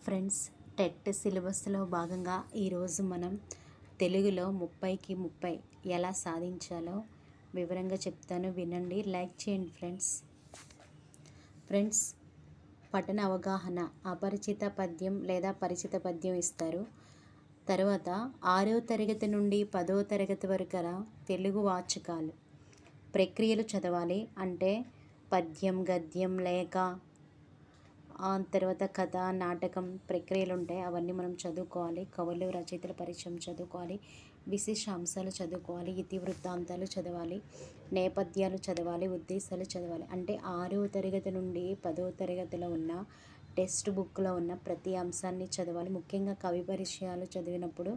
Friends, TET సిలబస్లో భాగంగా ఈరోజు మనం తెలుగులో 30కి 30 ఎలా సాధించాలో వివరంగా చెప్తాను, వినండి, లైక్ చేయండి ఫ్రెండ్స్. పఠన అవగాహన, అపరిచిత పద్యం లేదా పరిచిత పద్యం ఇస్తారు. తర్వాత 6వ తరగతి నుండి 10వ తరగతి వరకు తెలుగు వాచకాలు ప్రక్రియలు చదవాలి. అంటే పద్యం, గద్యం, లేఖ, తర్వాత కథ, నాటకం ప్రక్రియలు ఉంటాయి, అవన్నీ మనం చదువుకోవాలి. కవులు, రచయితల పరిచయం చదువుకోవాలి. విశేష అంశాలు చదువుకోవాలి. ఇతివృత్తాంతాలు చదవాలి. నేపథ్యాలు చదవాలి. ఉద్దేశాలు చదవాలి. అంటే 6వ తరగతి నుండి 10వ తరగతిలో ఉన్న టెక్స్ట్ బుక్లో ఉన్న ప్రతి అంశాన్ని చదవాలి. ముఖ్యంగా కవి పరిచయాలు చదివినప్పుడు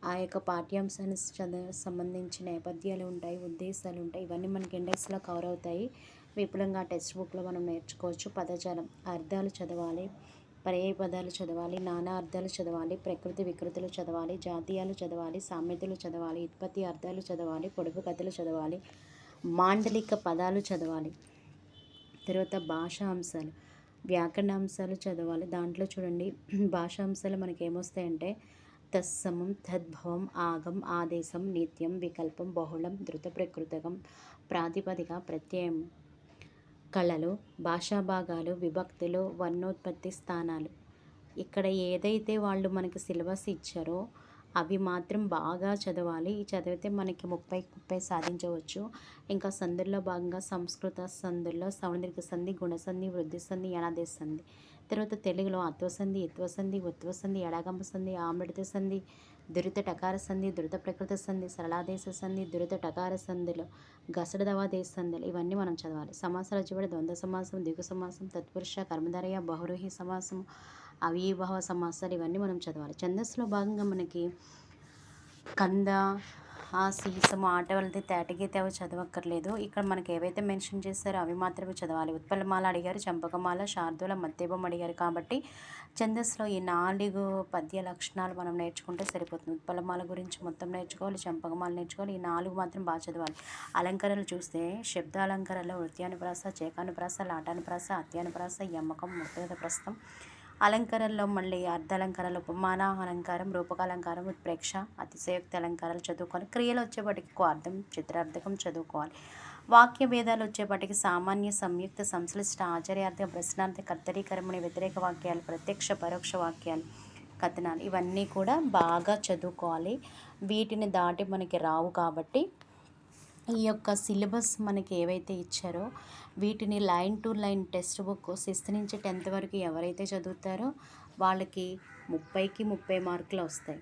ఆ యొక్క పాఠ్యాంశానికి సంబంధించిన నేపథ్యాలు ఉంటాయి, ఉద్దేశాలు ఉంటాయి. ఇవన్నీ మనకి ఇండెక్స్లో కవర్ అవుతాయి. విపులంగా టెక్స్ట్ బుక్లో మనం నేర్చుకోవచ్చు. పదజాలం, అర్థాలు చదవాలి. పర్యాయ పదాలు చదవాలి. నానా అర్థాలు చదవాలి. ప్రకృతి వికృతులు చదవాలి. జాతీయాలు చదవాలి. సామెతలు చదవాలి. ఉత్పత్తి అర్థాలు చదవాలి. పొడుపు కథలు చదవాలి. మాండలిక పదాలు చదవాలి. తర్వాత భాషా అంశాలు, వ్యాకరణ అంశాలు చదవాలి. దాంట్లో చూడండి, భాషా అంశాలు మనకి ఏమొస్తాయంటే తత్సమం, తద్భవం, ఆగం, ఆదేశం, నిత్యం, వికల్పం, బహుళం, ధృత ప్రకృతకం, ప్రాతిపదిక, ప్రత్యయం, కళలు, భాషా భాగాలు, విభక్తులు, వర్ణోత్పత్తి స్థానాలు. ఇక్కడ ఏదైతే వాళ్ళు మనకి సిలబస్ ఇచ్చారో అవి మాత్రం బాగా చదవాలి. చదివితే మనకి 30కి 30 సాధించవచ్చు. ఇంకా సందుల్లో భాగంగా సంస్కృత సందుల్లో సౌందర్య సంధి, గుణసంధి, వృద్ధి సంధి, యనాదేశ సంధి. తర్వాత తెలుగులో అత్వసంధి, ఇత్వసంధి, ఉత్వసంధి, ఎడగంప సంధి, ఆమృత సంధి, దురిత టకార సంధి, దురిత ప్రకృత సంధి, సరళాదేశ సంధి, దురిత టకార సంధిలో గసడదవాదేశ సంధులు. ఇవన్నీ మనం చదవాలి. సమాసాల చివరి ద్వంద్వ సమాసం, ద్విగు సమాసం, తత్పురుష, కర్మధారయ, బహువ్రీహి సమాసం, అవిభవ సమాసాలు, ఇవన్నీ మనం చదవాలి. ఛందస్సులో భాగంగా మనకి కంద, సీసము, ఆట వెళ్తే తేటగీత అవి చదవక్కర్లేదు. ఇక్కడ మనకి ఏవైతే మెన్షన్ చేస్తారో అవి మాత్రమే చదవాలి. ఉత్పలమాల అడిగారు, చంపకమాల, శార్దూల, మత్తేపం అడిగారు. కాబట్టి ఛందస్సులో ఈ 4 పద్య లక్షణాలు మనం నేర్చుకుంటే సరిపోతుంది. ఉత్పలమాల గురించి మొత్తం నేర్చుకోవాలి. చంపకమాల నేర్చుకోవాలి. ఈ 4 మాత్రం బాగా చదవాలి. అలంకరణలు చూస్తే శబ్దాలంకరణలో వృత్యానుప్రాస, చేకానుప్రాస, లాటానుప్రాస, అత్యానుప్రాస, యమ్మకం, ముక్తగత ప్రస్థం. అలంకరణలో మళ్ళీ అర్ధాలంకారాలు, ఉపమాన అలంకారం, రూపకాలంకారం, ఉత్ప్రేక్ష, అతిశయోక్తి అలంకారాలు చదువుకోవాలి. క్రియలు వచ్చేపటికి క్వార్థం, చిత్రార్థకం చదువుకోవాలి. వాక్య భేదాలు వచ్చేపటికి సామాన్య, సంయుక్త, సంశ్లిష్ట, ఆచార్యార్థక, ప్రశ్నార్థ, కర్తరీకరమణి, వ్యతిరేక వాక్యాలు, ప్రత్యక్ష పరోక్ష వాక్యాలు, కథనాలు, ఇవన్నీ కూడా బాగా చదువుకోవాలి. వీటిని దాటి మనకి రావు. కాబట్టి ఈ యొక్క సిలబస్ మనకి ఏవైతే ఇచ్చారో వీటిని line to line text book 6th నుంచి 10th వరకు ఎవరైతే చదువుతారో వాళ్ళకి 30కి 30 మార్కులు వస్తాయి.